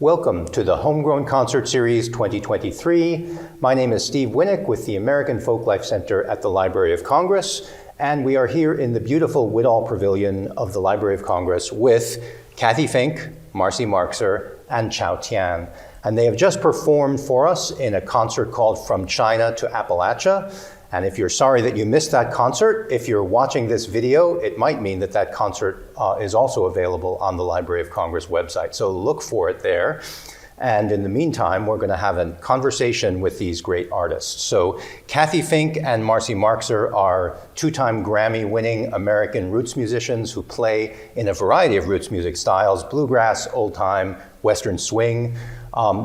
Welcome to the Homegrown Concert Series 2023. My name is Steve Winnick with the American Folklife Center at the Library of Congress, and we are here in the beautiful Woodall Pavilion of the Library of Congress with Cathy Fink Marcy Marxer and Chao Tian. And they have just performed for us in a concert called From China to Appalachia. And if you're sorry that you missed that concert, if you're watching this video, it might mean that that concert is also available on the Library of Congress website. So look for it there. And in the meantime, we're going to have a conversation with these great artists. So Cathy Fink and Marcy Marxer are two-time Grammy-winning American roots musicians who play in a variety of roots music styles: bluegrass, old-time, Western swing.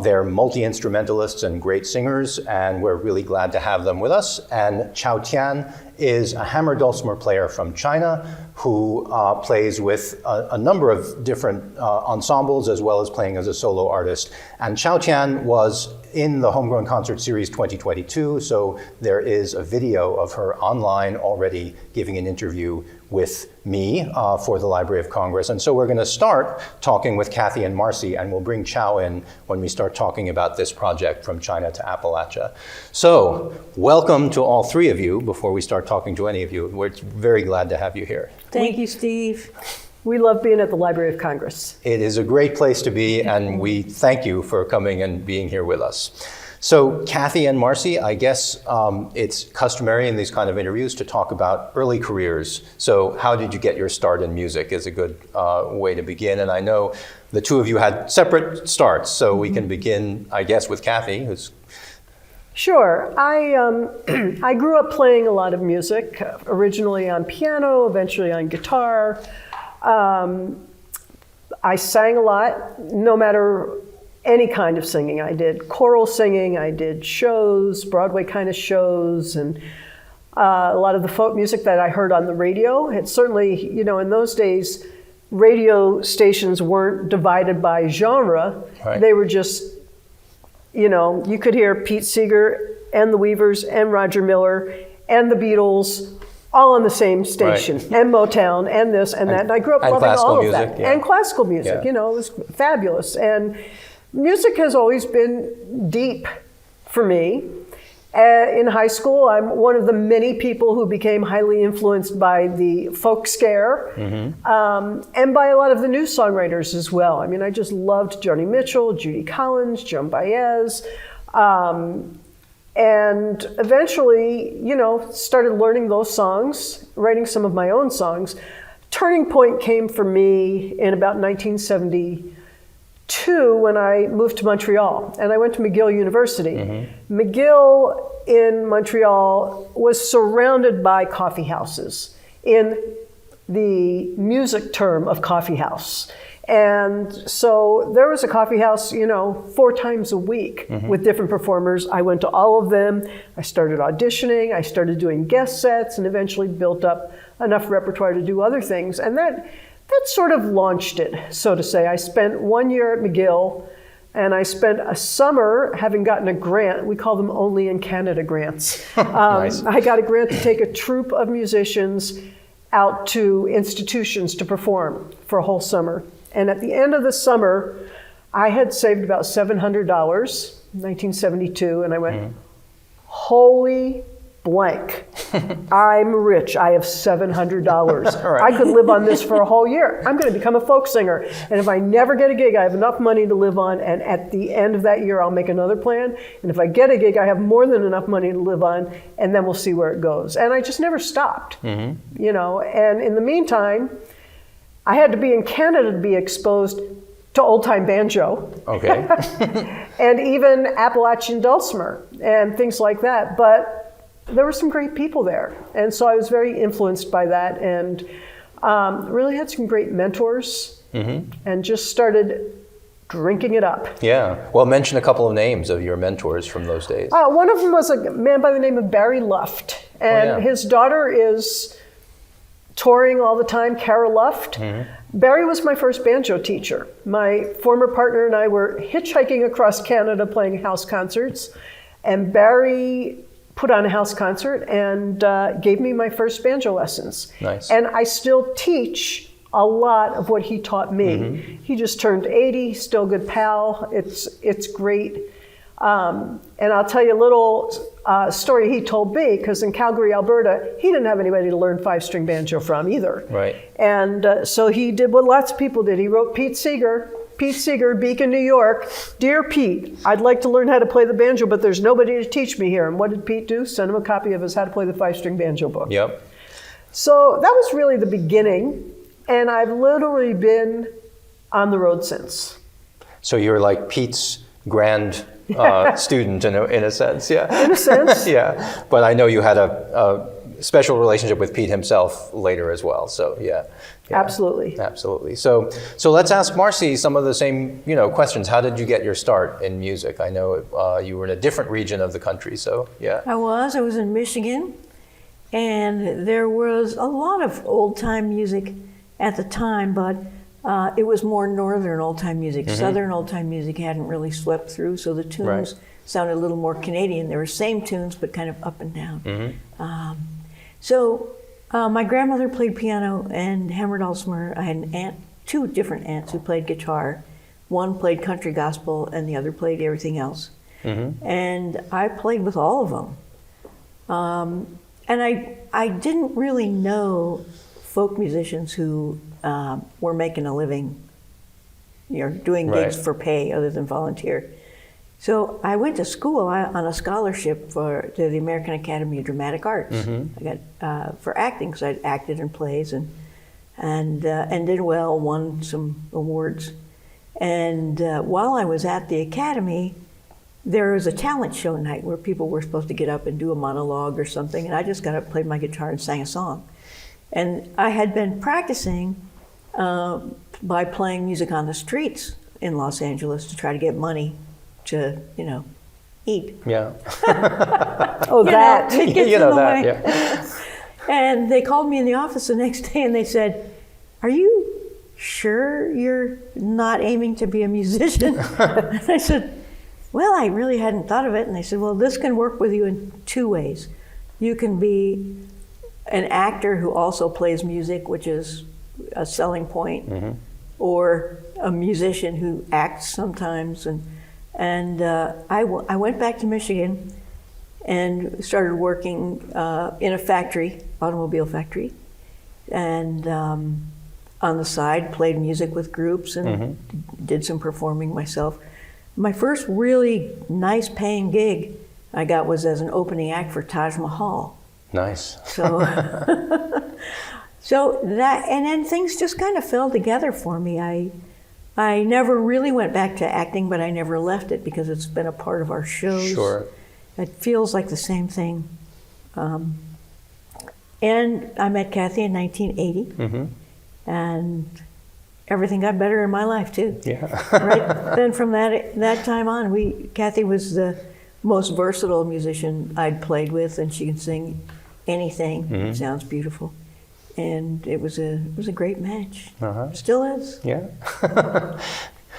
They're multi-instrumentalists and great singers, and we're really glad to have them with us. And Chao Tian is a hammer dulcimer player from China who plays with a number of different ensembles as well as playing as a solo artist. And Chao Tian was in the Homegrown Concert Series 2022, so there is a video of her online already giving an interview with me for the Library of Congress. And so we're going to start talking with Cathy and Marcy, and we'll bring Chao in when we start talking about this project From China to Appalachia. So welcome to all three of you. Before we start talking to any of you, we're very glad to have you here. Thank you, Steve. We love being at the Library of Congress. It is a great place to be, and we thank you for coming and being here with us. So Cathy and Marcy, I guess it's customary in these kind of interviews to talk about early careers. So how did you get your start in music is a good way to begin. And I know the two of you had separate starts, so we can begin, I guess, with Cathy, who's... Sure. I grew up playing a lot of music, originally on piano, eventually on guitar. I sang a lot, no matter any kind of singing. I did choral singing, I did shows, Broadway kind of shows, and a lot of the folk music that I heard on the radio. It certainly, you know, in those days, radio stations weren't divided by genre. Right. They were just, you know, you could hear Pete Seeger and the Weavers and Roger Miller and the Beatles all on the same station, right. And Motown and this and that. And I grew up loving all of that. Yeah. And classical music, yeah. You know, it was fabulous. And music has always been deep for me. In high school, I'm one of the many people who became highly influenced by the folk scare, and by a lot of the new songwriters as well. I mean, I just loved Joni Mitchell, Judy Collins, Joan Baez, and eventually, you know, started learning those songs, writing some of my own songs. Turning point came for me in about 1972 when I moved to Montreal, and I went to McGill University. McGill in Montreal was surrounded by coffee houses, in the music term of coffee house. And so there was a coffee house, you know, 4 times a week with different performers. I went to all of them. I started auditioning. I started doing guest sets and eventually built up enough repertoire to do other things. And that sort of launched it, so to say. I spent 1 year at McGill, and I spent a summer having gotten a grant. We call them Only in Canada grants. Nice. I got a grant to take a troupe of musicians out to institutions to perform for a whole summer. And at the end of the summer, I had saved about $700 in 1972, and I went, holy blank, I'm rich. I have $700. Right. I could live on this for a whole year. I'm going to become a folk singer. And if I never get a gig, I have enough money to live on. And at the end of that year, I'll make another plan. And if I get a gig, I have more than enough money to live on. And then we'll see where it goes. And I just never stopped, you know. And in the meantime, I had to be in Canada to be exposed to old-time banjo. Okay. And even Appalachian dulcimer and things like that. But there were some great people there. And so I was very influenced by that, and really had some great mentors, and just started drinking it up. Yeah. Well, mention a couple of names of your mentors from those days. One of them was a man by the name of Barry Luft. And his daughter is touring all the time, Cara Luft. Barry was my first banjo teacher. My former partner and I were hitchhiking across Canada playing house concerts, and Barry put on a house concert and gave me my first banjo lessons. Nice. And I still teach a lot of what he taught me. He just turned 80, still good pal. It's great. And I'll tell you a little story he told me, because in Calgary, Alberta, he didn't have anybody to learn 5-string banjo from either. Right. And so he did what lots of people did. He wrote Pete Seeger, Beacon, New York. Dear Pete, I'd like to learn how to play the banjo, but there's nobody to teach me here. And what did Pete do? Send him a copy of his How to Play the 5-String Banjo book. Yep. So that was really the beginning. And I've literally been on the road since. So you're like Pete's grand student in a sense, yeah. In a sense. Yeah, but I know you had a special relationship with Pete himself later as well, so yeah. Absolutely. Absolutely. So let's ask Marcy some of the same questions. How did you get your start in music? I know you were in a different region of the country, so yeah. I was in Michigan, and there was a lot of old-time music at the time, but it was more northern old-time music. Southern old-time music hadn't really swept through, so the tunes sounded a little more Canadian. They were same tunes, but kind of up and down. So my grandmother played piano and hammer dulcimer. I had an aunt, 2 different aunts who played guitar. One played country gospel, and the other played everything else. And I played with all of them. And I didn't really know folk musicians who were making a living, doing gigs for pay other than volunteer. So I went to school on a scholarship to the American Academy of Dramatic Arts. I got for acting, because I'd acted in plays and did well, won some awards. And while I was at the Academy, there was a talent show night where people were supposed to get up and do a monologue or something, and I just got up, played my guitar, and sang a song. And I had been practicing by playing music on the streets in Los Angeles to try to get money to, eat. Yeah. It gets in the way. Yeah. And they called me in the office the next day and they said, "Are you sure you're not aiming to be a musician?" And I said, "Well, I really hadn't thought of it." And they said, "Well, this can work with you in 2 ways. You can be an actor who also plays music, which is a selling point, or a musician who acts sometimes." And I went back to Michigan and started working in a factory, automobile factory, and on the side played music with groups and did some performing myself. My first really nice paying gig I got was as an opening act for Taj Mahal. Nice. So that, and then things just kind of fell together for me. I never really went back to acting, but I never left it because it's been a part of our shows. Sure. It feels like the same thing. And I met Cathy in 1980, and everything got better in my life too. Yeah. Right then, from that time on, Cathy was the most versatile musician I'd played with, and she can sing anything. It sounds beautiful, and it was a great match. Still is. Yeah.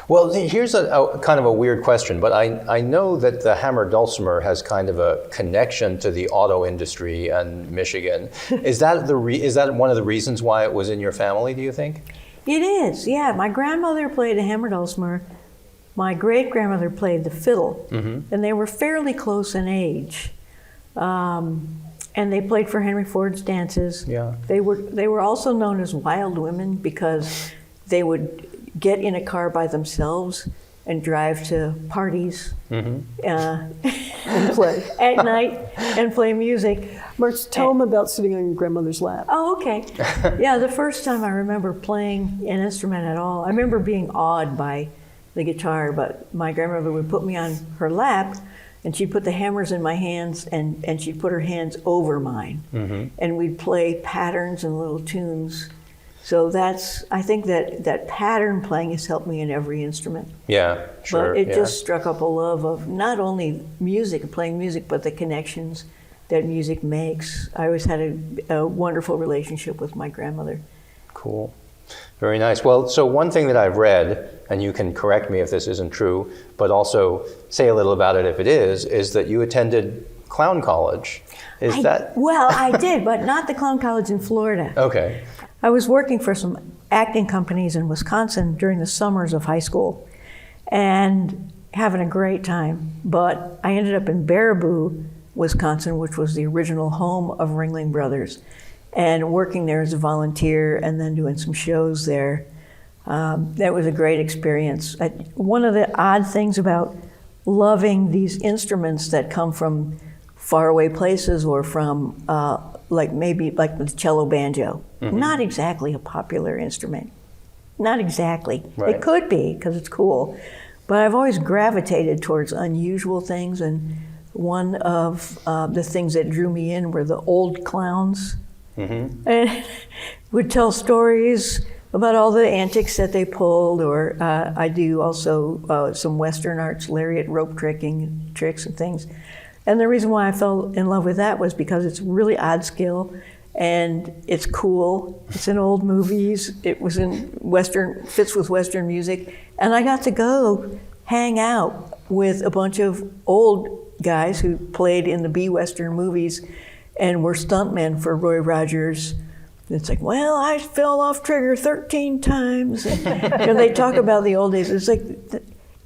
Well, here's a kind of a weird question, but I know that the hammer dulcimer has kind of a connection to the auto industry and Michigan. Is that one of the reasons why it was in your family, do you think? It is, yeah. My grandmother played the hammer dulcimer. My great-grandmother played the fiddle, and they were fairly close in age. And they played for Henry Ford's dances. Yeah. They were also known as wild women because they would get in a car by themselves and drive to parties and play at night and play music. Marcy, tell them about sitting on your grandmother's lap. Oh, okay. Yeah, the first time I remember playing an instrument at all, I remember being awed by the guitar, but my grandmother would put me on her lap and she'd put the hammers in my hands and she'd put her hands over mine. And we'd play patterns and little tunes. So I think that pattern playing has helped me in every instrument. Yeah, sure. But it just struck up a love of not only music and playing music, but the connections that music makes. I always had a wonderful relationship with my grandmother. Cool. Very nice. Well, so one thing that I've read, and you can correct me if this isn't true, but also say a little about it if it is that you attended clown college. Well, I did, but not the clown college in Florida. Okay. I was working for some acting companies in Wisconsin during the summers of high school and having a great time. But I ended up in Baraboo, Wisconsin, which was the original home of Ringling Brothers, and working there as a volunteer and then doing some shows there. That was a great experience. One of the odd things about loving these instruments that come from faraway places or from maybe the cello-banjo, not exactly a popular instrument. Not exactly. Right. It could be because it's cool. But I've always gravitated towards unusual things, and one of the things that drew me in were the old clowns. And would tell stories about all the antics that they pulled, or I do also some Western arts, lariat, rope tricking, tricks and things. And the reason why I fell in love with that was because it's really odd skill, and it's cool. It's in old movies. It was in Western, fits with Western music. And I got to go hang out with a bunch of old guys who played in the B-Western movies and were stuntmen for Roy Rogers. It's like, well, I fell off trigger 13 times. And they talk about the old days. It's like,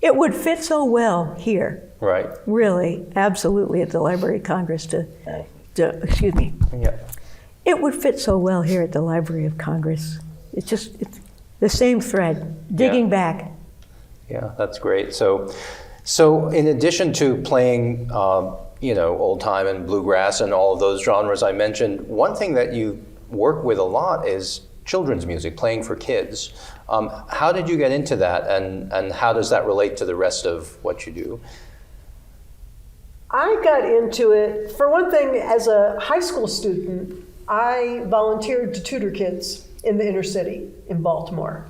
it would fit so well here. Right. Really, absolutely, at the Library of Congress excuse me. Yeah. It would fit so well here at the Library of Congress. It's the same thread, digging back. Yeah, that's great. So in addition to playing, old time and bluegrass and all of those genres I mentioned, one thing that you work with a lot is children's music, playing for kids. How did you get into that, and how does that relate to the rest of what you do? I got into it, for one thing, as a high school student, I volunteered to tutor kids in the inner city in Baltimore.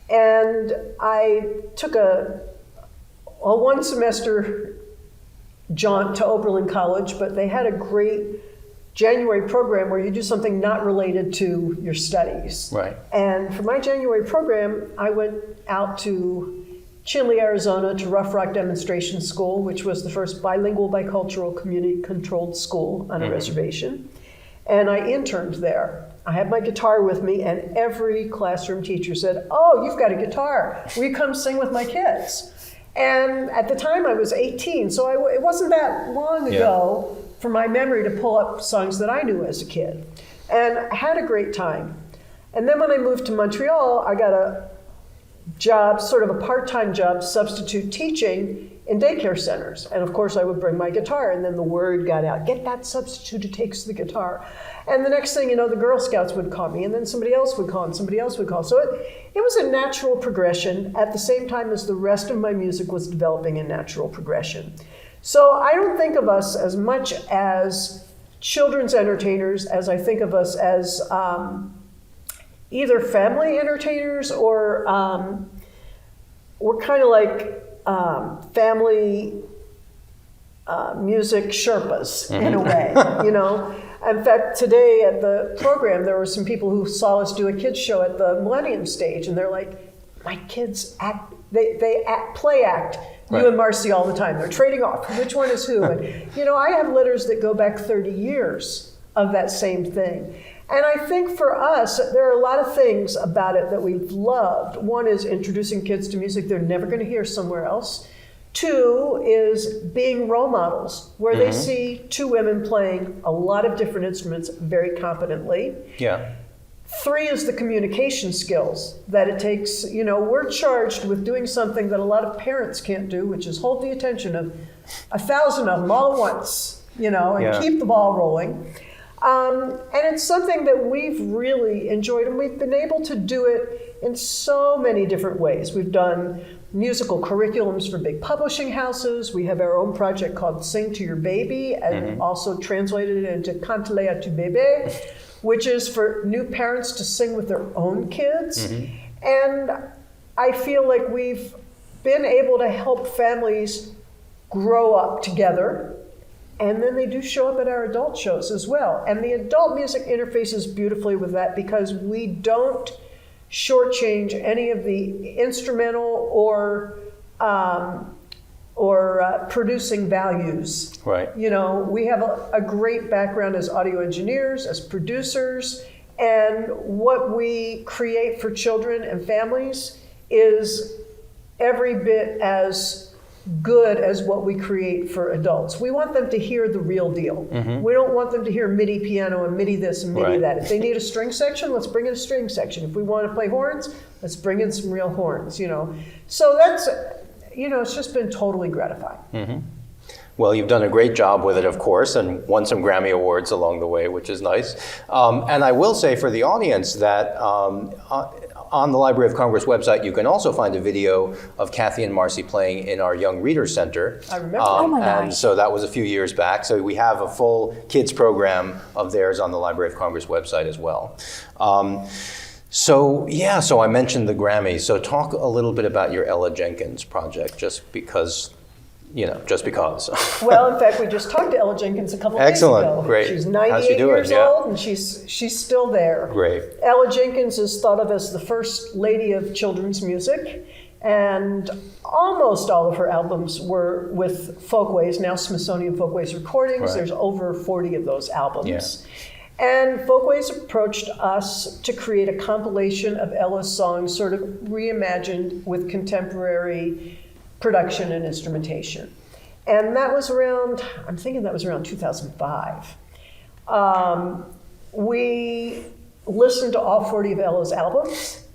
And I took a one semester jaunt to Oberlin College, but they had a great January program where you do something not related to your studies. Right. And for my January program, I went out to Chinle, Arizona to Rough Rock Demonstration School, which was the first bilingual, bicultural, community-controlled school on a reservation. And I interned there. I had my guitar with me, and every classroom teacher said, "Oh, you've got a guitar. Will you come sing with my kids?" And at the time, I was 18, so it wasn't that long ago for my memory to pull up songs that I knew as a kid. And I had a great time. And then when I moved to Montreal, I got a job, sort of a part-time job, substitute teaching in daycare centers. And of course I would bring my guitar, and then the word got out, get that substitute who takes the guitar. And the next thing you know, the Girl Scouts would call me, and then somebody else would call, and somebody else would call. So it was a natural progression at the same time as the rest of my music was developing a natural progression. So I don't think of us as much as children's entertainers as I think of us as either family entertainers or we're kind of like family music Sherpas in a way, you know. In fact, today at the program, there were some people who saw us do a kids show at the Millennium Stage, and they're like, my kids act, they play act you and Marcy all the time. They're trading off, which one is who? And, you know, I have letters that go back 30 years of that same thing. And I think for us, there are a lot of things about it that we've loved. One is introducing kids to music they're never going to hear somewhere else. Two is being role models, where they see two women playing a lot of different instruments very competently. Yeah. Three is the communication skills that it takes. You know, we're charged with doing something that a lot of parents can't do, which is hold the attention of 1,000 of them all at once, you know, and keep the ball rolling. And it's something that we've really enjoyed, and we've been able to do it in so many different ways. We've done musical curriculums for big publishing houses. We have our own project called Sing to Your Baby, and also translated it into Cantele à tu bébé, which is for new parents to sing with their own kids. And I feel like we've been able to help families grow up together. And then they do show up at our adult shows as well. And the adult music interfaces beautifully with that because we don't shortchange any of the instrumental or producing values. Right. You know, we have a great background as audio engineers, as producers, And what we create for children and families is every bit as good as what we create for adults. We want them to hear the real deal. We don't want them to hear MIDI piano and MIDI this and MIDI that. If they need a string section, let's bring in a string section. If we want to play horns, let's bring in some real horns, So that's, it's just been totally gratifying. Well, you've done a great job with it, of course, and won some Grammy Awards along the way, which is nice. And I will say for the audience that on the Library of Congress website, you can also find a video of Cathy and Marcy playing in our Young Readers Center. I remember. Oh my gosh. And so that was a few years back. So we have a full kids program of theirs on the Library of Congress website as well. So I mentioned the Grammys. So talk a little bit about your Ella Jenkins project, just because. Well, in fact, we just talked to Ella Jenkins a couple of days ago. Excellent, great. She's 98 years old, and she's still there. Great. Ella Jenkins is thought of as the first lady of children's music, and almost all of her albums were with Folkways, now Smithsonian Folkways recordings. Right. There's over 40 of those albums. Yeah. And Folkways approached us to create a compilation of Ella's songs, sort of reimagined with contemporary production and instrumentation. And that was around 2005. We listened to all 40 of Ella's albums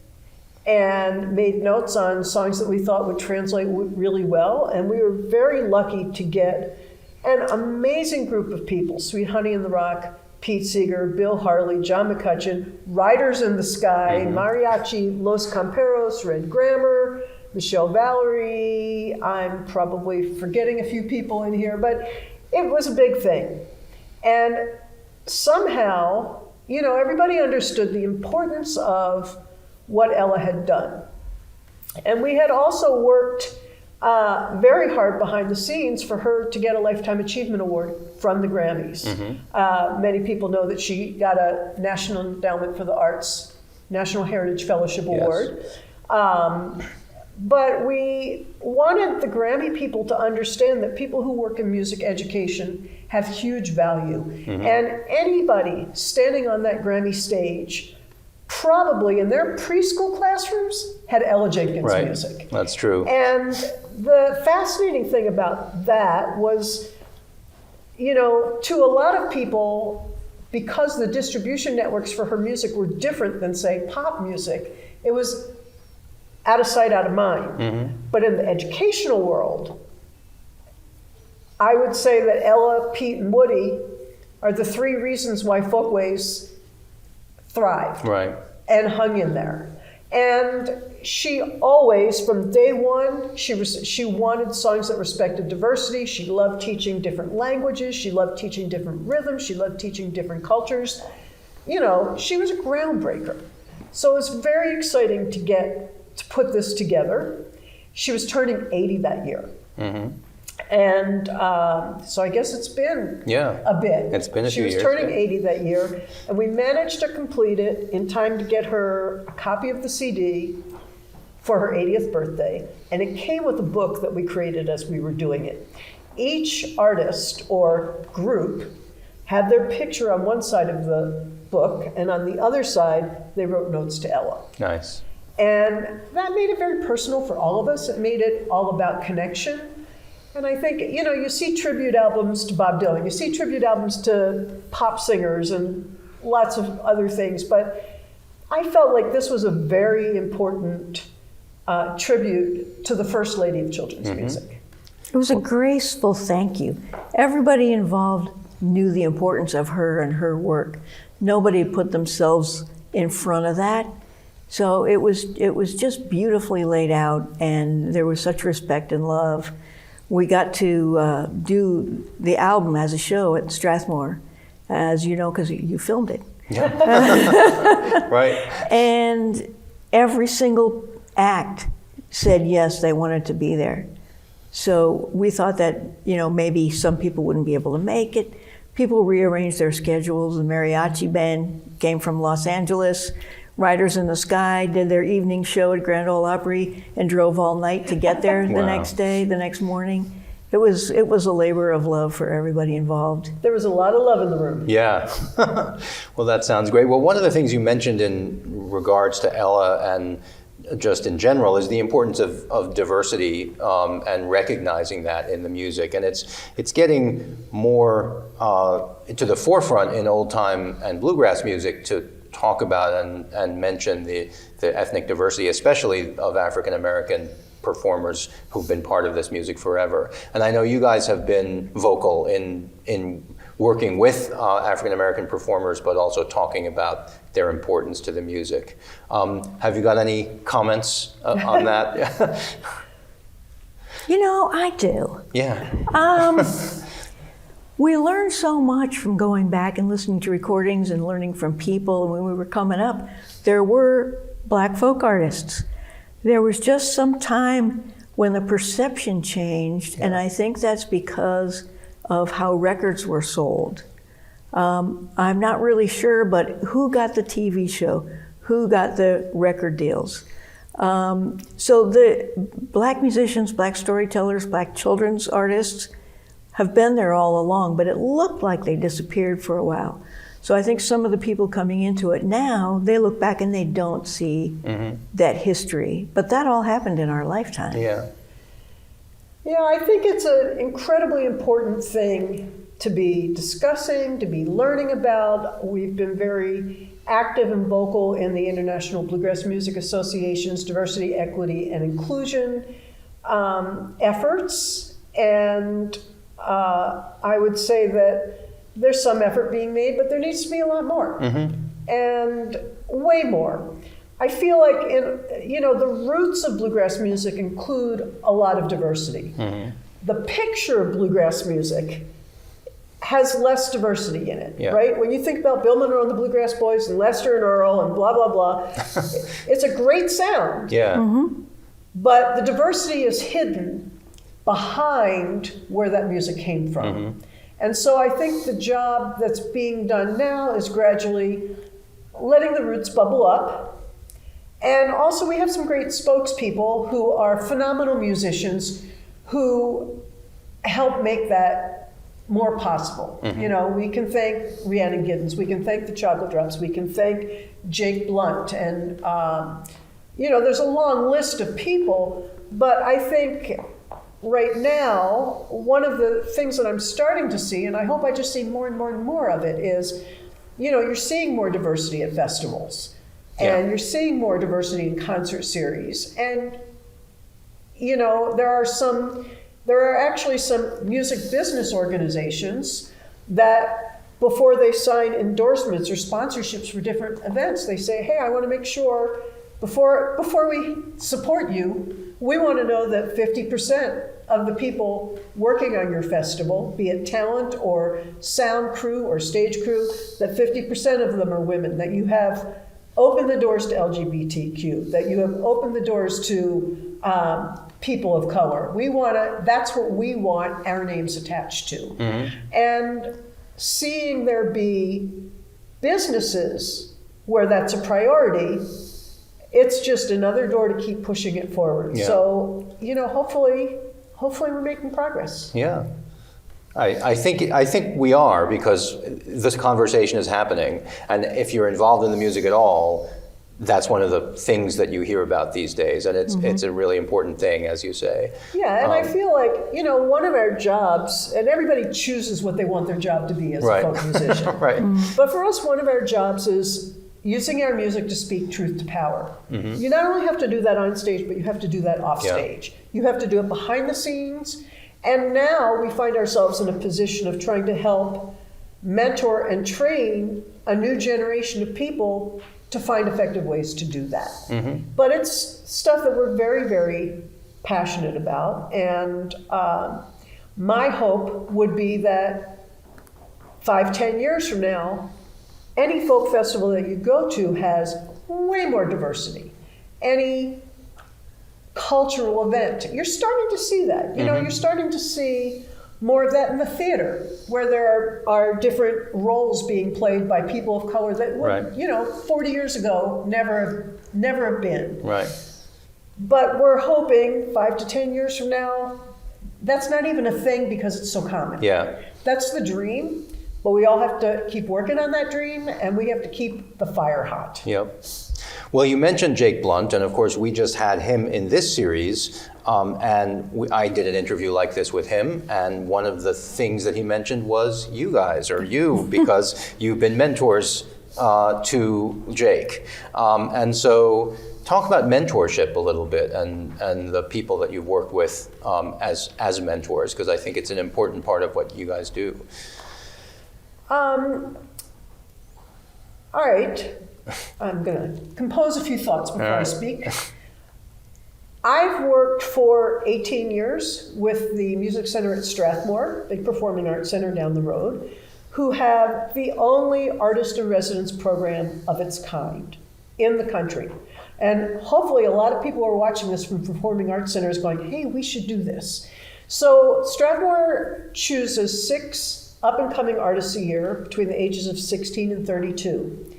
and made notes on songs that we thought would translate really well. And we were very lucky to get an amazing group of people: Sweet Honey in the Rock, Pete Seeger, Bill Harley, John McCutcheon, Riders in the Sky, Mariachi, Los Camperos, Red Grammar, Michelle Valerie. I'm probably forgetting a few people in here, but it was a big thing. And somehow, everybody understood the importance of what Ella had done. And we had also worked very hard behind the scenes for her to get a Lifetime Achievement Award from the Grammys. Many people know that she got a National Endowment for the Arts, National Heritage Fellowship Award. But we wanted the Grammy people to understand that people who work in music education have huge value. And anybody standing on that Grammy stage probably in their preschool classrooms had Ella Jenkins music. That's true. And the fascinating thing about that was, to a lot of people, because the distribution networks for her music were different than, say, pop music, it was out of sight, out of mind. But in the educational world, I would say that Ella, Pete, and Woody are the three reasons why Folkways thrived and hung in there. And she always, from day one, she wanted songs that respected diversity. She loved teaching different languages. She loved teaching different rhythms. She loved teaching different cultures. She was a groundbreaker. So it was very exciting to put this together. She was turning 80 that year. And so I guess it's been a bit. It's been a few years. She was turning 80 that year, and we managed to complete it in time to get her a copy of the CD for her 80th birthday. And it came with a book that we created as we were doing it. Each artist or group had their picture on one side of the book, and on the other side, they wrote notes to Ella. Nice. And that made it very personal for all of us. It made it all about connection. And I think, you see tribute albums to Bob Dylan, you see tribute albums to pop singers and lots of other things, but I felt like this was a very important tribute to the First Lady of children's music. It was a graceful thank you. Everybody involved knew the importance of her and her work. Nobody put themselves in front of that. So it was just beautifully laid out, and there was such respect and love. We got to do the album as a show at Strathmore, as you know, because you filmed it. Right. And every single act said yes, they wanted to be there. So we thought that, maybe some people wouldn't be able to make it. People rearranged their schedules. The mariachi band came from Los Angeles. Riders in the Sky did their evening show at Grand Ole Opry and drove all night to get there the next day, the next morning. It was a labor of love for everybody involved. There was a lot of love in the room. Yeah. Well, that sounds great. Well, one of the things you mentioned in regards to Ella and just in general is the importance of diversity and recognizing that in the music. And it's getting more to the forefront in old time and bluegrass music to talk about and mention the ethnic diversity, especially of African American performers who've been part of this music forever. And I know you guys have been vocal in working with African American performers, but also talking about their importance to the music. Have you got any comments on that? You know, I do. Yeah. We learned so much from going back and listening to recordings and learning from people. When we were coming up, there were Black folk artists. There was just some time when the perception changed, and I think that's because of how records were sold. I'm not really sure, but who got the TV show? Who got the record deals? So the Black musicians, Black storytellers, Black children's artists have been there all along, but it looked like they disappeared for a while. So I think some of the people coming into it now, they look back and they don't see that history. But that all happened in our lifetime. Yeah. Yeah, I think it's an incredibly important thing to be discussing, to be learning about. We've been very active and vocal in the International Bluegrass Music Association's diversity, equity, and inclusion efforts. And I would say that there's some effort being made, but there needs to be a lot more, and way more. I feel like the roots of bluegrass music include a lot of diversity. The picture of bluegrass music has less diversity in it, right? When you think about Bill Monroe and the Bluegrass Boys and Lester and Earl and blah, blah, blah, it's a great sound. Yeah. But the diversity is hidden behind where that music came from. And so I think the job that's being done now is gradually letting the roots bubble up. And also we have some great spokespeople who are phenomenal musicians who help make that more possible. You know, we can thank Rhiannon Giddens, we can thank the Chocolate Drops, we can thank Jake Blunt, and there's a long list of people, but I think right now, one of the things that I'm starting to see, and I hope I just see more and more and more of it, is, you're seeing more diversity at festivals, and you're seeing more diversity in concert series, and there are actually some music business organizations that before they sign endorsements or sponsorships for different events, they say, hey, I want to make sure before we support you, we want to know that 50% of the people working on your festival, be it talent or sound crew or stage crew, that 50% of them are women, that you have opened the doors to LGBTQ, that you have opened the doors to people of color. That's what we want our names attached to. And seeing there be businesses where that's a priority, it's just another door to keep pushing it forward. So, hopefully we're making progress. Yeah. I think we are, because this conversation is happening, and if you're involved in the music at all, that's one of the things that you hear about these days, and it's a really important thing, as you say. Yeah, and I feel like, one of our jobs, and everybody chooses what they want their job to be as a folk musician. Right. But for us, one of our jobs is using our music to speak truth to power. You not only have to do that on stage, but you have to do that off stage. You have to do it behind the scenes. And now we find ourselves in a position of trying to help mentor and train a new generation of people to find effective ways to do that. But it's stuff that we're very, very passionate about. And my hope would be that 5-10 years from now, any folk festival that you go to has way more diversity. Any cultural event, you're starting to see that. You're starting to see more of that in the theater, where there are different roles being played by people of color that would, 40 years ago never have been. Right. But we're hoping 5 to 10 years from now, that's not even a thing because it's so common. Yeah. That's the dream, but we all have to keep working on that dream, and we have to keep the fire hot. Yep. Well, you mentioned Jake Blunt, and of course we just had him in this series, I did an interview like this with him, and one of the things that he mentioned was you guys, or you, because you've been mentors to Jake. And so talk about mentorship a little bit and the people that you've worked with as mentors, because I think it's an important part of what you guys do. All right. I'm going to compose a few thoughts before I speak. I've worked for 18 years with the Music Center at Strathmore, big performing arts center down the road, who have the only artist in residence program of its kind in the country. And hopefully a lot of people are watching this from performing arts centers going, hey, we should do this. So Strathmore chooses 6 up-and-coming artists a year between the ages of 16 and 32.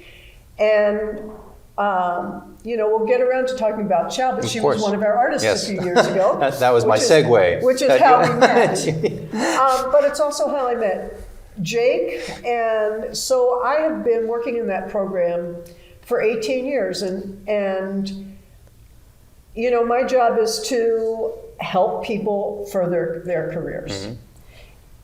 And, we'll get around to talking about Chao, but she was one of our artists a few years ago. That was my segue. Which is how we met. But it's also how I met Jake. And so I have been working in that program for 18 years. And my job is to help people further their careers.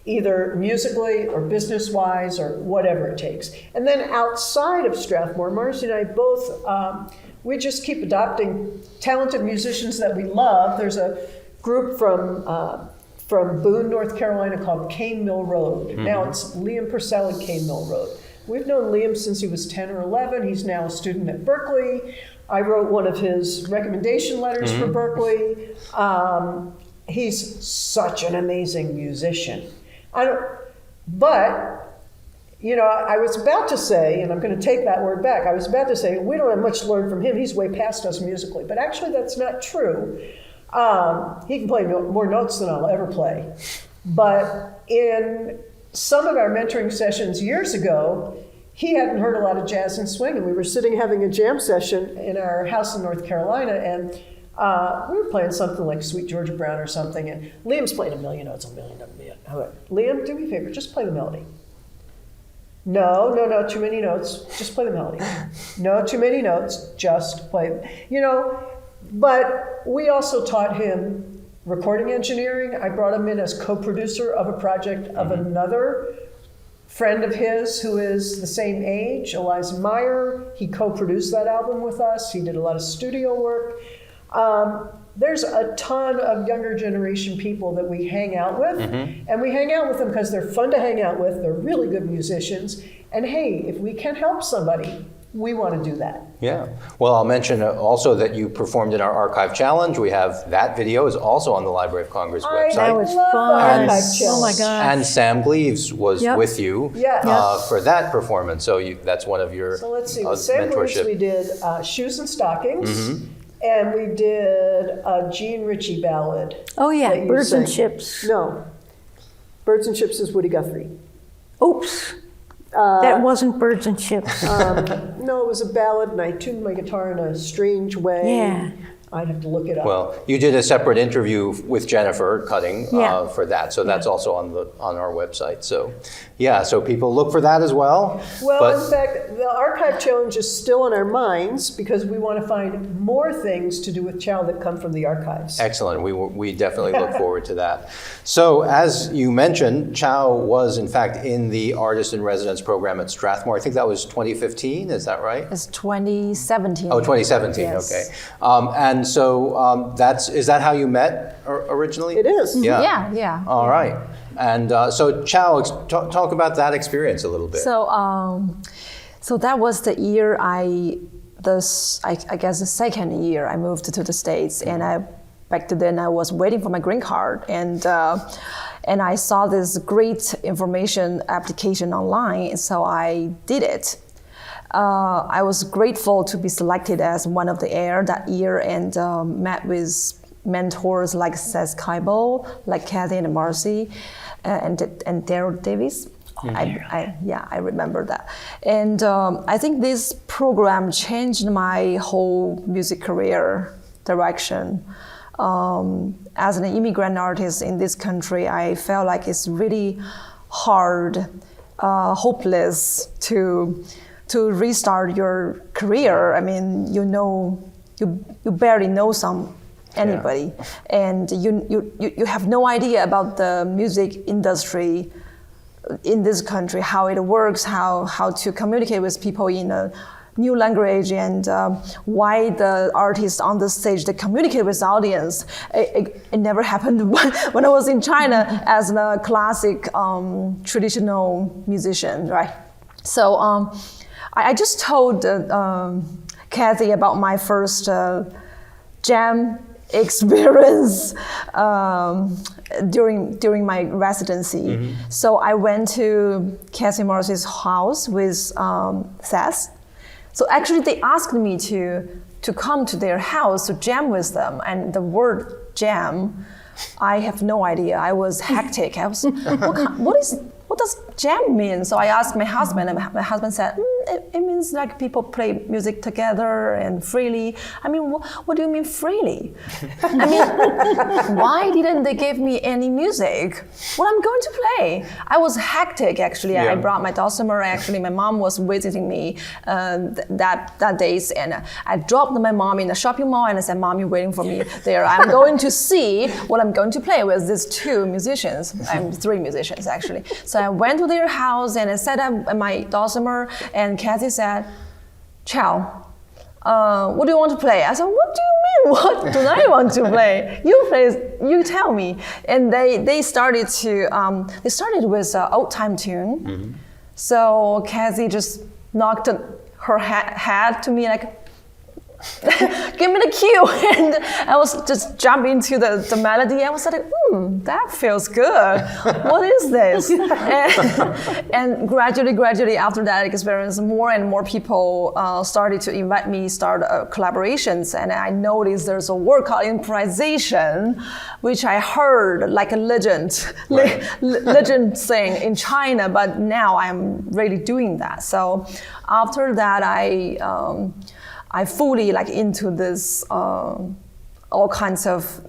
Either musically or business-wise or whatever it takes. And then outside of Strathmore, Marcy and I both, we just keep adopting talented musicians that we love. There's a group from Boone, North Carolina called Cane Mill Road. Now it's Liam Purcell and Cane Mill Road. We've known Liam since he was 10 or 11. He's now a student at Berkeley. I wrote one of his recommendation letters for Berkeley. He's such an amazing musician. I was about to say, and I'm going to take that word back, I was about to say, we don't have much to learn from him. He's way past us musically. But actually, that's not true. He can play more notes than I'll ever play. But in some of our mentoring sessions years ago, he hadn't heard a lot of jazz and swing, and we were sitting having a jam session in our house in North Carolina, and we were playing something like Sweet Georgia Brown or something, and Liam's playing a million notes. Liam, do me a favor, just play the melody. No, too many notes, just play the melody. No, too many notes, just play. But we also taught him recording engineering. I brought him in as co-producer of a project of another friend of his who is the same age, Eliza Meyer. He co-produced that album with us. He did a lot of studio work. There's a ton of younger generation people that we hang out with, and we hang out with them because they're fun to hang out with. They're really good musicians, and hey, if we can help somebody, we want to do that. Yeah. Well, I'll mention also that you performed in our Archive Challenge. We have that video is also on the Library of Congress website. That was fun. Oh my gosh. And Sam Gleaves was with you for that performance. So that's one of your So let's see. With Sam Gleaves, we did Shoes and Stockings. And we did a Gene Ritchie ballad. Oh yeah, Birds and Ships. No, Birds and Ships is Woody Guthrie. Oops, that wasn't Birds and Ships. No, it was a ballad, and I tuned my guitar in a strange way. Yeah. I'd have to look it up. Well, you did a separate interview with Jennifer Cutting for that, so that's also on our website. So, so people look for that as well. Well, in fact, the Archive Challenge is still on our minds because we want to find more things to do with Chao that come from the archives. Excellent. We definitely look forward to that. So, as you mentioned, Chao was in fact in the Artist in Residence program at Strathmore. I think that was 2015. Is that right? It's 2017. Oh, 2017. Yes. Okay. And so is that how you met originally? It is. Yeah. All right. And so Chao, talk about that experience a little bit. So that was the year I guess the second year I moved to the States, and back then I was waiting for my green card, and I saw this great information application online, so I did it. I was grateful to be selected as one of the air that year, and met with mentors like Seth Keibel, like Cathy and Marcy, and Daryl Davis. I remember that. And I think this program changed my whole music career direction. as an immigrant artist in this country, I felt like it's really hard, hopeless to restart your career. I mean, you barely know anybody, and you have no idea about the music industry in this country, how it works, how to communicate with people in a new language, and why the artists on the stage, they communicate with the audience. It never happened when I was in China as a classic traditional musician, right? So I just told Cathy about my first jam experience during my residency. So I went to Cathy Marcy's house with Seth. So actually they asked me to come to their house to jam with them, and the word jam, I have no idea. I was hectic. I was, what does jam mean? So I asked my husband, and my husband said, it means like people play music together and freely. I mean, what do you mean freely? I mean, why didn't they give me any music? What I'm going to play? I was hectic, actually. Yeah. I brought my dulcimer. Actually, my mom was visiting me that days, and I dropped my mom in the shopping mall, and I said, Mom, you're waiting for me there. I'm going to see what I'm going to play with these two musicians. I'm three musicians, actually. So I went to their house, and I set up my dulcimer, and Cathy said, Chao, what do you want to play? I said, what do you mean? What do I want to play? You tell me. And they started with an old time tune. So Cathy just knocked her head to me like, give me the cue, and I was just jumping into the melody. I was like, that feels good. What is this? And gradually after that experience, more and more people started to invite me, start collaborations, and I noticed there's a word called improvisation, which I heard like a legend, legend thing in China, but now I'm really doing that. So after that, I fully into this all kinds of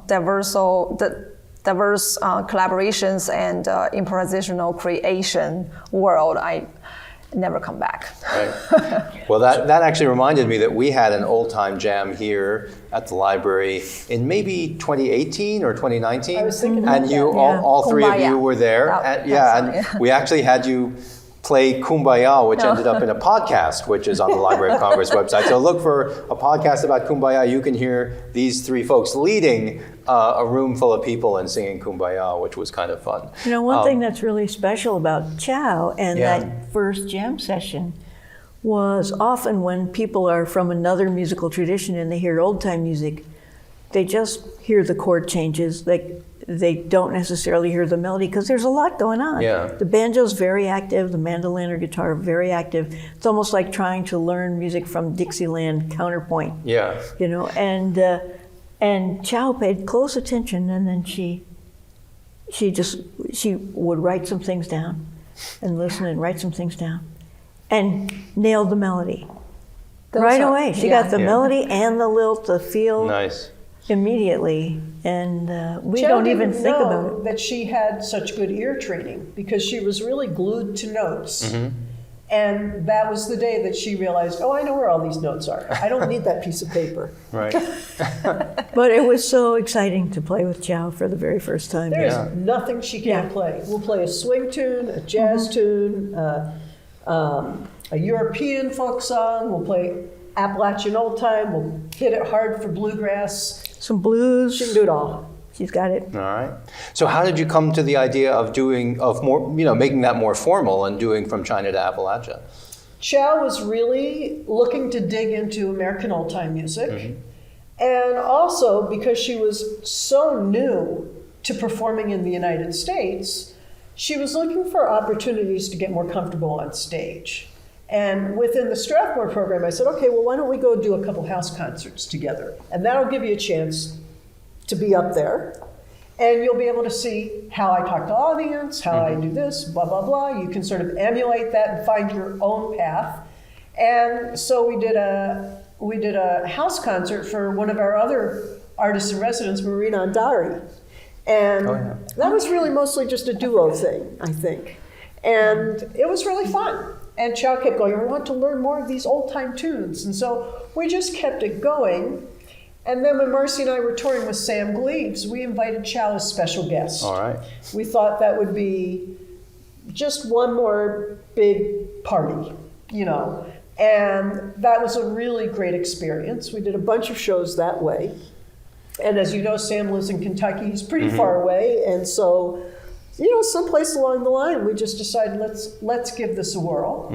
diverse collaborations and improvisational creation world. I never come back. Right. Well, that actually reminded me that we had an old time jam here at the library in maybe 2018 or 2019. I was thinking and you all three of you were there. And we actually had you play Kumbaya, which ended up in a podcast, which is on the Library of Congress website. So look for a podcast about Kumbaya. You can hear these three folks leading a room full of people and singing Kumbaya, which was kind of fun. You know, one thing that's really special about Chao and that first jam session was often when people are from another musical tradition and they hear old time music, they just hear the chord changes. They don't necessarily hear the melody because there's a lot going on. Yeah. The banjo's very active, the mandolin or guitar very active. It's almost like trying to learn music from Dixieland counterpoint. Yeah. You know, and Chao paid close attention, and then she would write some things down and listen and write some things down and nailed the melody. Right away. She got the melody and the lilt, the feel. Nice. Immediately, and we don't even think about it. That she had such good ear training because she was really glued to notes. And that was the day that she realized, I know where all these notes are. I don't need that piece of paper. Right. But it was so exciting to play with Chao for the very first time. There's nothing she can't play. We'll play a swing tune, a jazz tune, a European folk song. We'll play Appalachian old time. We'll hit it hard for bluegrass. Some blues. She can do it all. She's got it. All right. So how did you come to the idea of making that more formal and doing From China to Appalachia? Chao was really looking to dig into American old time music. And also because she was so new to performing in the United States, she was looking for opportunities to get more comfortable on stage. And within the Strathmore program, I said, okay, well, why don't we go do a couple house concerts together? And that'll give you a chance to be up there. And you'll be able to see how I talk to audience, how I do this, blah, blah, blah. You can sort of emulate that and find your own path. And so we did a house concert for one of our other artist in residence, Marina Andari. And that was really mostly just a duo thing, I think. And it was really fun. And Chao kept going, I want to learn more of these old-time tunes. And so we just kept it going. And then when Marcy and I were touring with Sam Gleaves, we invited Chao as special guest. All right. We thought that would be just one more big party, you know. And that was a really great experience. We did a bunch of shows that way. And as you know, Sam lives in Kentucky. He's pretty far away. And so, you know, someplace along the line, we just decided, let's give this a whirl.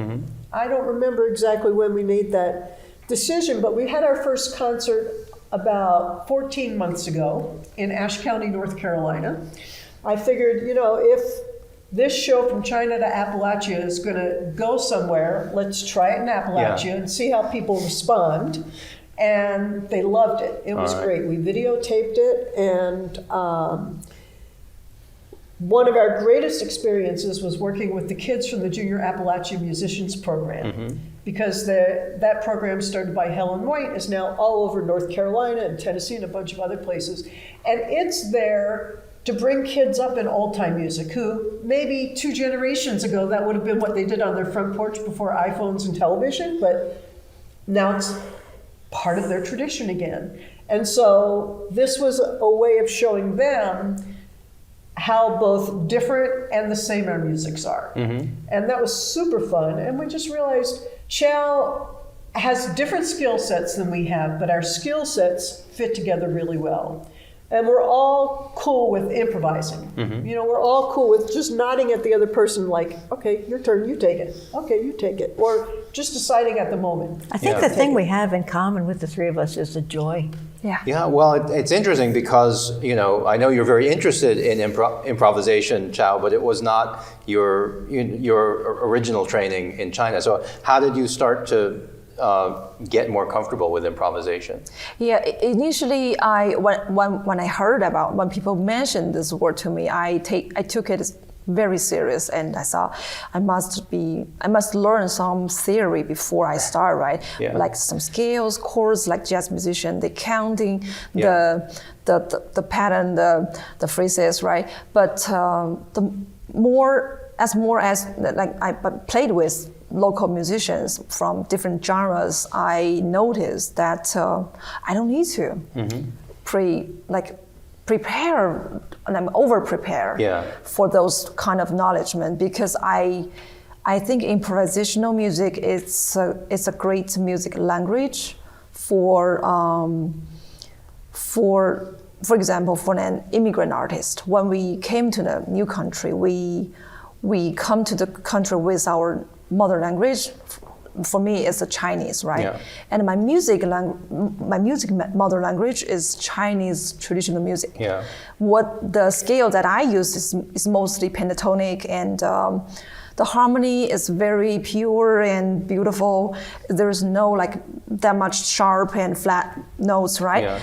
I don't remember exactly when we made that decision, but we had our first concert about 14 months ago in Ashe County, North Carolina. I figured, you know, if this show from China to Appalachia is going to go somewhere, let's try it in Appalachia and see how people respond. And they loved it. It was great. We videotaped it, and one of our greatest experiences was working with the kids from the Junior Appalachian Musicians Program, because that program, started by Helen White, is now all over North Carolina and Tennessee and a bunch of other places. And it's there to bring kids up in old-time music who maybe 2 generations ago, that would have been what they did on their front porch before iPhones and television, but now it's part of their tradition again. And so this was a way of showing them how both different and the same our musics are. And that was super fun. And we just realized Chao has different skill sets than we have, but our skill sets fit together really well. And we're all cool with improvising. You know, we're all cool with just nodding at the other person like, okay, your turn, you take it. Okay, you take it. Or just deciding at the moment. I think the thing we have in common with the three of us is the joy. Yeah, well, it's interesting because, you know, I know you're very interested in improvisation, Chao, but it was not your original training in China. So how did you start to get more comfortable with improvisation? Yeah, initially, when I heard about, when people mentioned this word to me, I took it very serious, and I thought I must learn some theory before I start, right? Like some scales, chords, like jazz musician, the counting, the pattern, the phrases, right? But the more as like I played with local musicians from different genres, I noticed that I don't need to prepare and I'm over-prepare for those kind of acknowledgement, because I think improvisational music it's a great music language for example, for an immigrant artist. When we came to the new country, we come to the country with our mother language. For me, it's a Chinese, right? And my music mother language is Chinese traditional music. What the scale that I use is mostly pentatonic, and the harmony is very pure and beautiful. There's no like that much sharp and flat notes, right?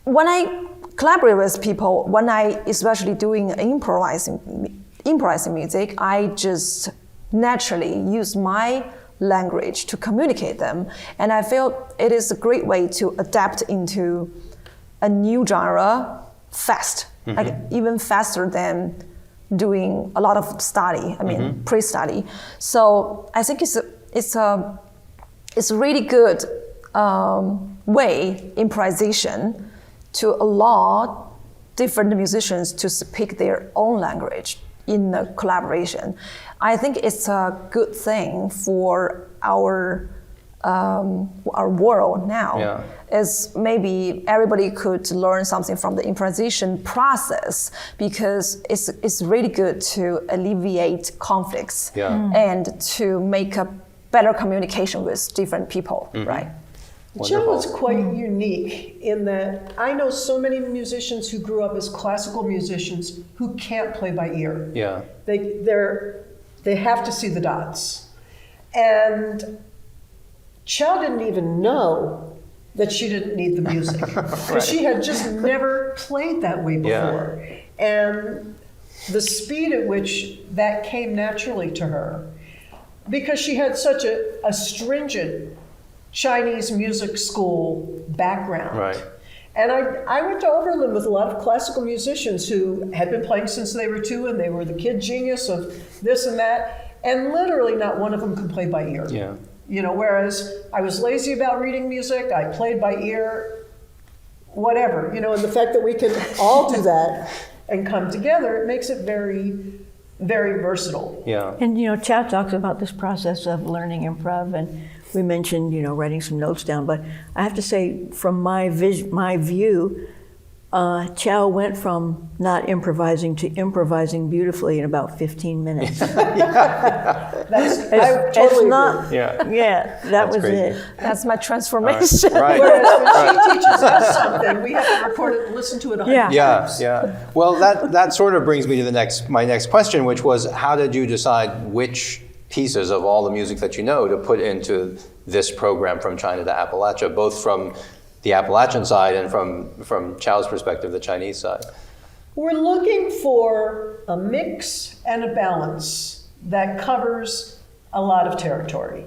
When I collaborate with people, when I especially doing improvising music, I just naturally use my language to communicate them. And I feel it is a great way to adapt into a new genre fast, like even faster than doing a lot of study, pre-study. So I think it's a really good way, improvisation, to allow different musicians to speak their own language in a collaboration. I think it's a good thing for our world now. Is maybe everybody could learn something from the improvisation process, because it's really good to alleviate conflicts and to make a better communication with different people, right? Chao is quite unique in that I know so many musicians who grew up as classical musicians who can't play by ear. They have to see the dots. And Chao didn't even know that she didn't need the music, because she had just never played that way before. And the speed at which that came naturally to her, because she had such a stringent Chinese music school background. And I went to Oberlin with a lot of classical musicians who had been playing since they were 2, and they were the kid genius of this and that, and literally not one of them could play by ear. Yeah. You know, whereas I was lazy about reading music, I played by ear, whatever. You know, and the fact that we can all do that and come together, it makes it very, very versatile. Yeah. And you know, Chao talks about this process of learning improv, and we mentioned, you know, writing some notes down. But I have to say, from my view, Chao went from not improvising to improvising beautifully in about 15 minutes. I totally agree. Yeah, that was crazy. it. That's my transformation. Right. Whereas when she teaches us something, we have to record it and listen to it 100 Yeah, times. yeah. Well, that sort of brings me to my next question, which was, how did you decide which pieces of all the music that you know to put into this program From China to Appalachia, both from the Appalachian side and from Chao's perspective, the Chinese side? We're looking for a mix and a balance that covers a lot of territory.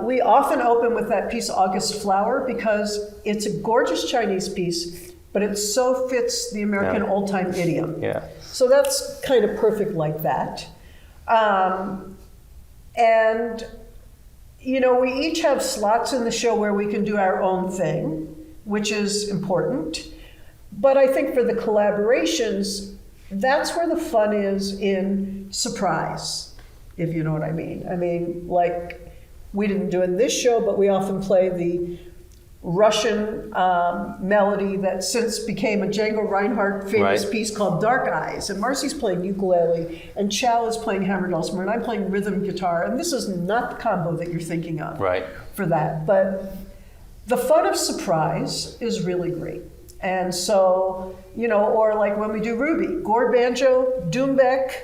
We often open with that piece, August Flower, because it's a gorgeous Chinese piece, but it so fits the American old-time idiom. Yeah. So that's kind of perfect like that. And, you know, we each have slots in the show where we can do our own thing, which is important. But I think for the collaborations, that's where the fun is in surprise, if you know what I mean. I mean, like, we didn't do it in this show, but we often play the Russian melody that since became a Django Reinhardt famous piece called Dark Eyes. And Marcy's playing ukulele, and Chao is playing hammer dulcimer, and I'm playing rhythm guitar. And this is not the combo that you're thinking of for that. But the fun of surprise is really great. And so, you know, or like when we do Ruby, gourd banjo, dumbek,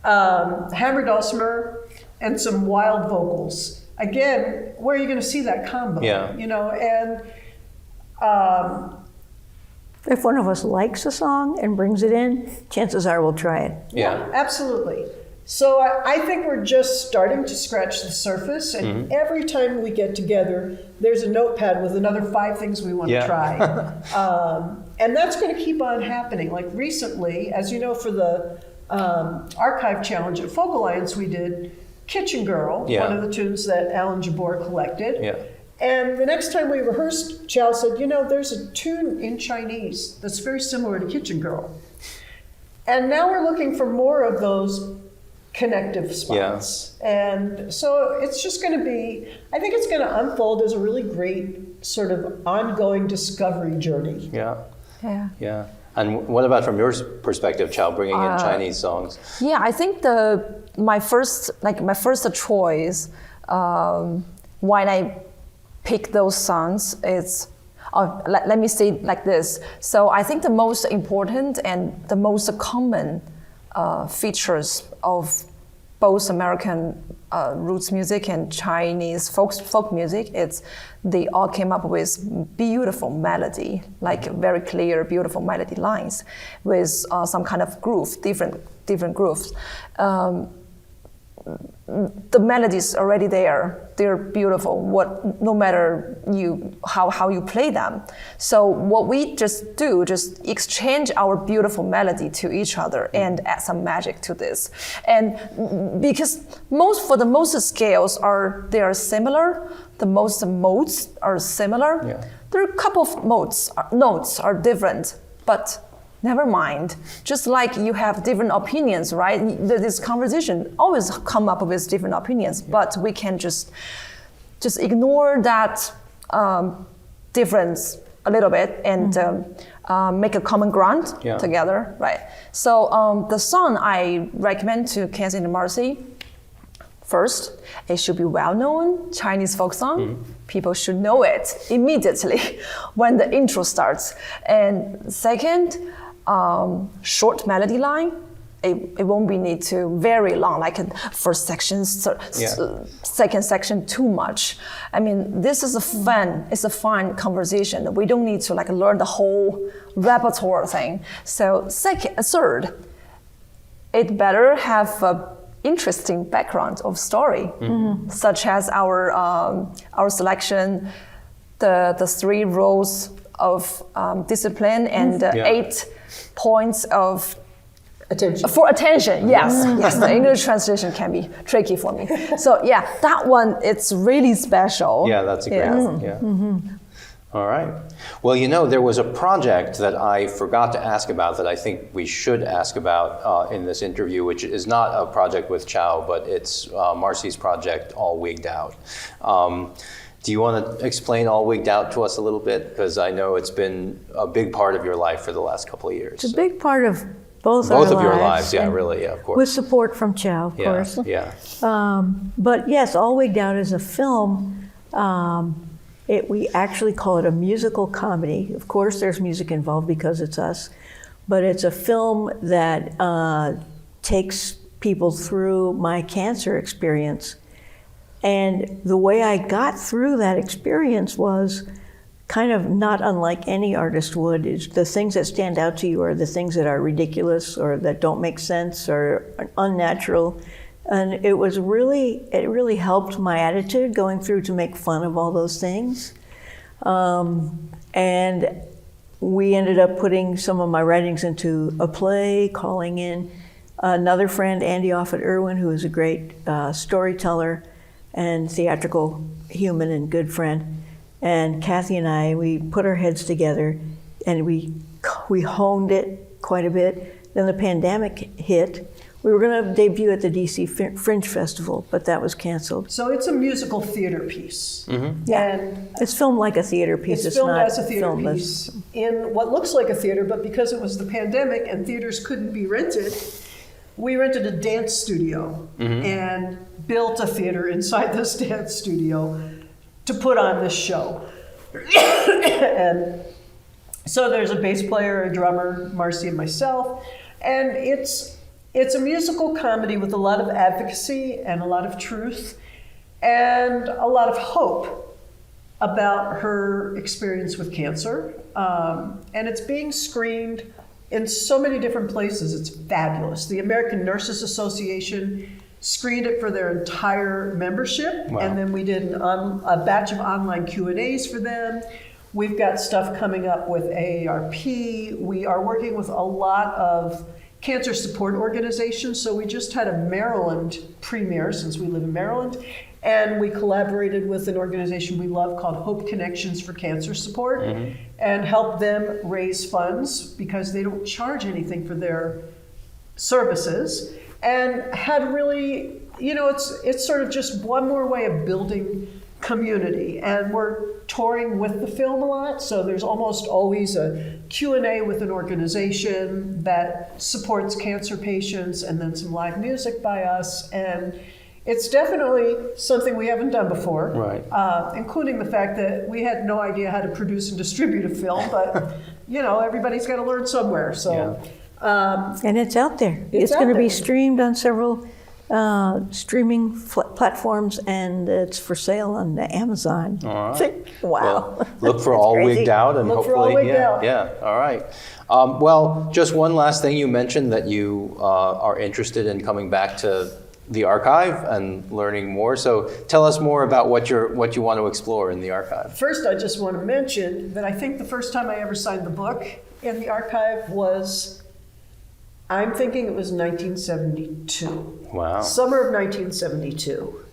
hammer dulcimer, and some wild vocals. Again, where are you going to see that combo? Yeah. You know, and If one of us likes a song and brings it in, chances are we'll try it. Yeah. Absolutely. So I think we're just starting to scratch the surface, and every time we get together, there's a notepad with another 5 things we want to try. And that's going to keep on happening. Like recently, as you know, for the archive challenge at Folk Alliance, we did Kitchen Girl, one of the tunes that Alan Jabor collected. Yeah. And the next time we rehearsed, Chao said, you know, there's a tune in Chinese that's very similar to Kitchen Girl. And now we're looking for more of those connective spots. And so it's just going to be, I think it's going to unfold as a really great sort of ongoing discovery journey. Yeah. Yeah. Yeah. And what about from your perspective, Chao, bringing in Chinese songs? Yeah, I think my first choice when I pick those songs is, let me say it like this. So I think the most important and the most common features of both American roots music and Chinese folk music, they all came up with beautiful melody, like very clear, beautiful melody lines with some kind of groove, different grooves. The melodies already there. They're beautiful. No matter how you play them. So what we just do, just exchange our beautiful melody to each other and add some magic to this. And because for the most scales they are similar. The most modes are similar. Yeah. There are a couple of notes are different, but never mind. Just like you have different opinions, right? This conversation always come up with different opinions, but we can just ignore that difference a little bit and make a common ground together, right? So the song I recommend to Cathy and Marcy, first, it should be well-known Chinese folk song. People should know it immediately when the intro starts. And second, short melody line. It won't be need to very long, like first section, second section too much. I mean, this is a fun conversation. We don't need to learn the whole repertoire thing. So third, it better have a interesting background of story, such as our selection, the 3 rows discipline and 8 points of Attention. for attention. Yes, the English translation can be tricky for me. So yeah, that one, it's really special. Yeah, that's a great one. Yeah. All right. Well, you know, there was a project that I forgot to ask about that I think we should ask about in this interview, which is not a project with Chao, but it's Marcy's project, All Wigged Out. Do you want to explain All Wigged Out to us a little bit? Because I know it's been a big part of your life for the last couple of years. It's a big part of both Both our of your lives, lives, yeah, and really, yeah, of course. with support from Chao, of Yeah, course. yeah. But yes, All Wigged Out is a film. We actually call it a musical comedy. Of course, there's music involved because it's us, but it's a film that takes people through my cancer experience. And the way I got through that experience was kind of not unlike any artist would. Is the things that stand out to you are the things that are ridiculous or that don't make sense or unnatural. And it really helped my attitude going through to make fun of all those things. And we ended up putting some of my writings into a play, calling in another friend, Andy Offit-Irwin, who is a great storyteller and theatrical human and good friend. And Cathy and I, we put our heads together and we honed it quite a bit. Then the pandemic hit. We were going to debut at the DC Fringe Festival, but that was canceled. So it's a musical theater piece. Yeah, And it's filmed like a theater piece. it's filmed not as a theater filmed as- piece in what looks like a theater, but because it was the pandemic and theaters couldn't be rented, we rented a dance studio and built a theater inside this dance studio to put on this show. And so there's a bass player, a drummer, Marcy and myself, and it's a musical comedy with a lot of advocacy and a lot of truth and a lot of hope about her experience with cancer. And it's being screened in so many different places. It's fabulous. The American Nurses Association screened it for their entire membership. Wow. And then we did a batch of online Q&As for them. We've got stuff coming up with AARP. We are working with a lot of cancer support organizations. So we just had a Maryland premiere, since we live in Maryland, and we collaborated with an organization we love called Hope Connections for Cancer Support and helped them raise funds because they don't charge anything for their services, and had really, it's sort of just one more way of building community. And we're touring with the film a lot, so there's almost always a Q&A with an organization that supports cancer patients, and then some live music by us. And it's definitely something we haven't done before, Right. Including the fact that we had no idea how to produce and distribute a film, but everybody's got to learn somewhere. So, And it's out there. It's It's going to out be there. streamed on several streaming platforms, and it's for sale on Amazon. All right. Wow. Well, look for All crazy. Wigged Out, and Look for hopefully, All Wigged Out. yeah. All right. Well, just one last thing. You mentioned that you are interested in coming back to the archive and learning more. So tell us more about what you want to explore in the archive. first, I just want to mention that I think the first time I ever signed the book in the archive was, I'm thinking it was 1972. Wow. Summer of 1972.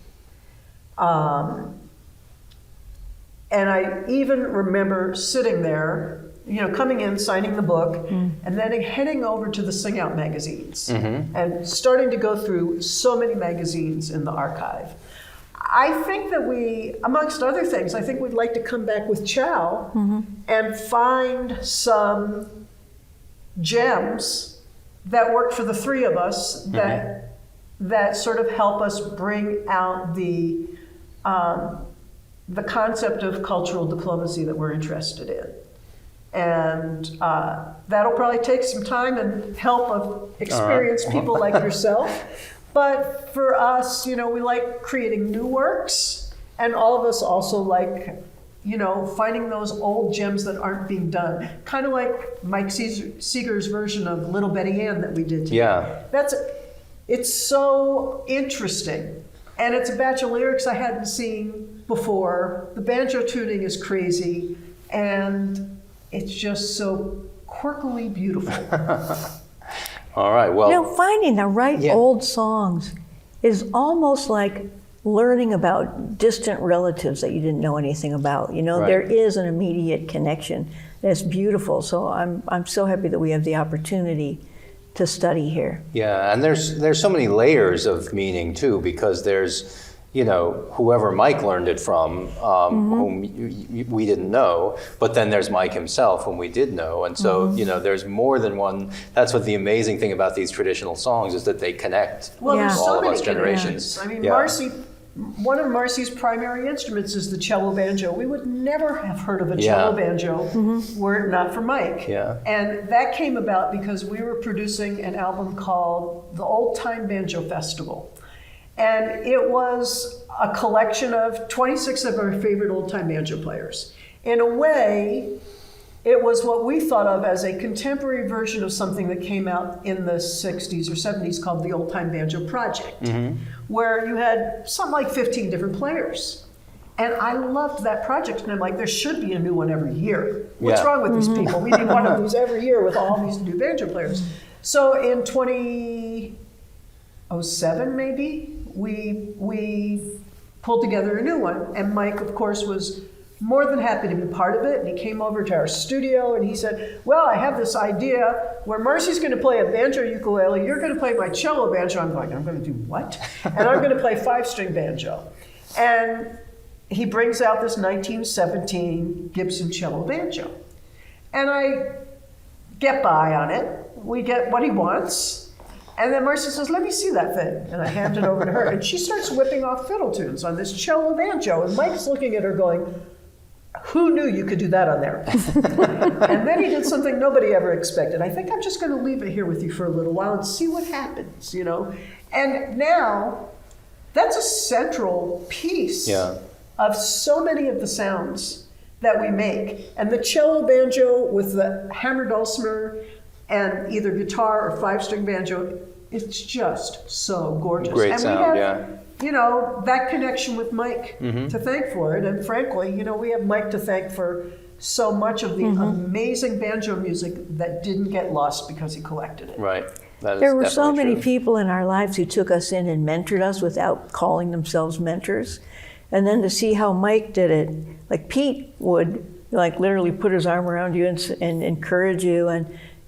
And I even remember sitting there, coming in, signing the book, and then heading over to the Sing Out magazines and starting to go through so many magazines in the archive. I think that we, amongst other things, I think we'd like to come back with Chao and find some gems that work for the three of us that sort of help us bring out the concept of cultural diplomacy that we're interested in. And that'll probably take some time and help of experienced people like yourself. But for us, we like creating new works, and all of us also like, finding those old gems that aren't being done. Kind of like Mike Seeger's version of Little Betty Ann that we did today. Yeah. It's so interesting. And it's a batch of lyrics I hadn't seen before. The banjo tuning is crazy. And it's just so quirkily beautiful. All right, well. You know, finding the right Yeah. old songs is almost like learning about distant relatives that you didn't know anything about. You know, Right. there is an immediate connection that's beautiful. So I'm so happy that we have the opportunity to study here. Yeah, and there's so many layers of meaning too, because there's, you know, whoever Mike learned it from, whom we didn't know, but then there's Mike himself, whom we did know, and so you know, there's more than one. That's what the amazing thing about these traditional songs is that they connect Well, Yeah. there's all so of many us generations. connections. I mean, Yeah. Marcy, one of Marcy's primary instruments is the cello-banjo. We would never have heard of a Yeah. cello-banjo were it not for Mike. Yeah. And that came about because we were producing an album called the Old Time Banjo Festival. And it was a collection of 26 of our favorite old-time banjo players. In a way, it was what we thought of as a contemporary version of something that came out in the 60s or 70s called the Old Time Banjo Project, where you had something like 15 different players. And I loved that project, and I'm like, there should be a new one every year. What's Yeah. wrong with these people? We need one of these every year with all these new banjo players. So in 2007, maybe, we pulled together a new one, and Mike, of course, was more than happy to be part of it. And he came over to our studio and he said, well, I have this idea where Marcy's going to play a banjo ukulele, you're going to play my cello banjo. I'm like, I'm going to do what? And I'm going to play 5-string banjo. And he brings out this 1917 Gibson cello banjo. And I get by on it. We get what he wants. And then Marcy says, let me see that thing. And I hand it over to her. And she starts whipping off fiddle tunes on this cello banjo. And Mike's looking at her going, who knew you could do that on there? And then he did something nobody ever expected. I think I'm just going to leave it here with you for a little while and see what happens, you know? And now, that's a central piece Yeah. of so many of the sounds that we make. And the cello banjo with the hammer dulcimer and either guitar or 5-string banjo, it's just so gorgeous. Great and sound, we have, yeah. you know, that connection with Mike to thank for it. And frankly, you know, we have Mike to thank for so much of the amazing banjo music that didn't get lost because he collected it. Right. That is There were so definitely many true. people in our lives who took us in and mentored us without calling themselves mentors. And then to see how Mike did it, like Pete would like literally put his arm around you and encourage you,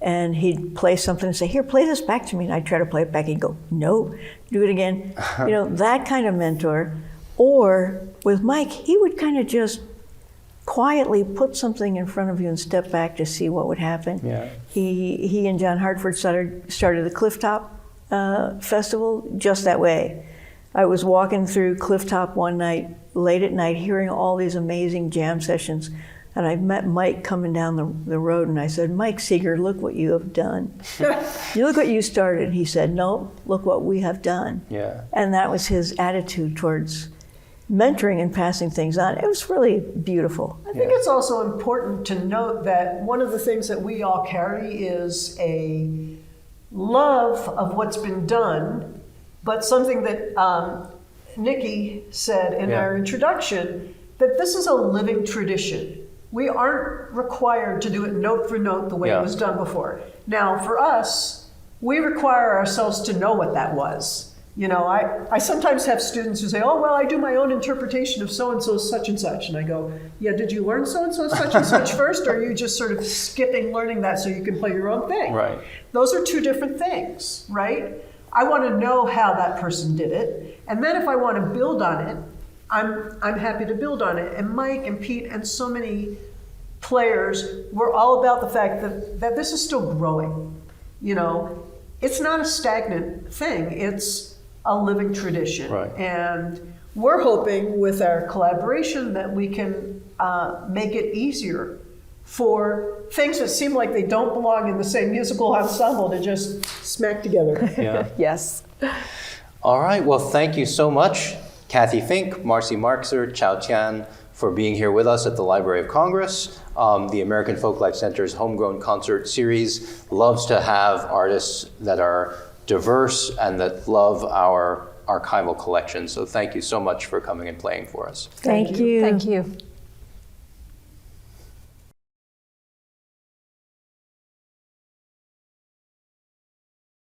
and he'd play something and say, here, play this back to me. And I'd try to play it back. He'd go, no, do it again. You know, that kind of mentor. Or with Mike, he would kind of just quietly put something in front of you and step back to see what would happen. Yeah. He and John Hartford started the Clifftop Festival just that way. I was walking through Clifftop one night, late at night, hearing all these amazing jam sessions. And I met Mike coming down the road, and I said, Mike Seeger, look what you have done. You look what you started. He said, no, look what we have done. Yeah. And that was his attitude towards mentoring and passing things on. It was really beautiful. I think it's also important to note that one of the things that we all carry is a love of what's been done, but something that Nikki said in our introduction, that this is a living tradition. We aren't required to do it note for note the way it was done before. Now, for us, we require ourselves to know what that was. You know, I sometimes have students who say, oh, well, I do my own interpretation of so-and-so such and such. And I go, yeah, did you learn so-and-so such and such first? Or are you just sort of skipping learning that so you can play your own thing? Right. Those are two different things, right? I want to know how that person did it. And then if I want to build on it, I'm happy to build on it. And Mike and Pete and so many players were all about the fact that this is still growing. You know, it's not a stagnant thing. It's a living tradition. Right. And we're hoping with our collaboration that we can make it easier for things that seem like they don't belong in the same musical ensemble to just smack together. Yeah. Yes. All right. Well, thank you so much, Cathy Fink Marcy Marxer, Chao Tian, for being here with us at the Library of Congress. The American Folklife Center's Homegrown Concert Series loves to have artists that are diverse and that love our archival collection. So thank you so much for coming and playing for us. Thank you. Thank you.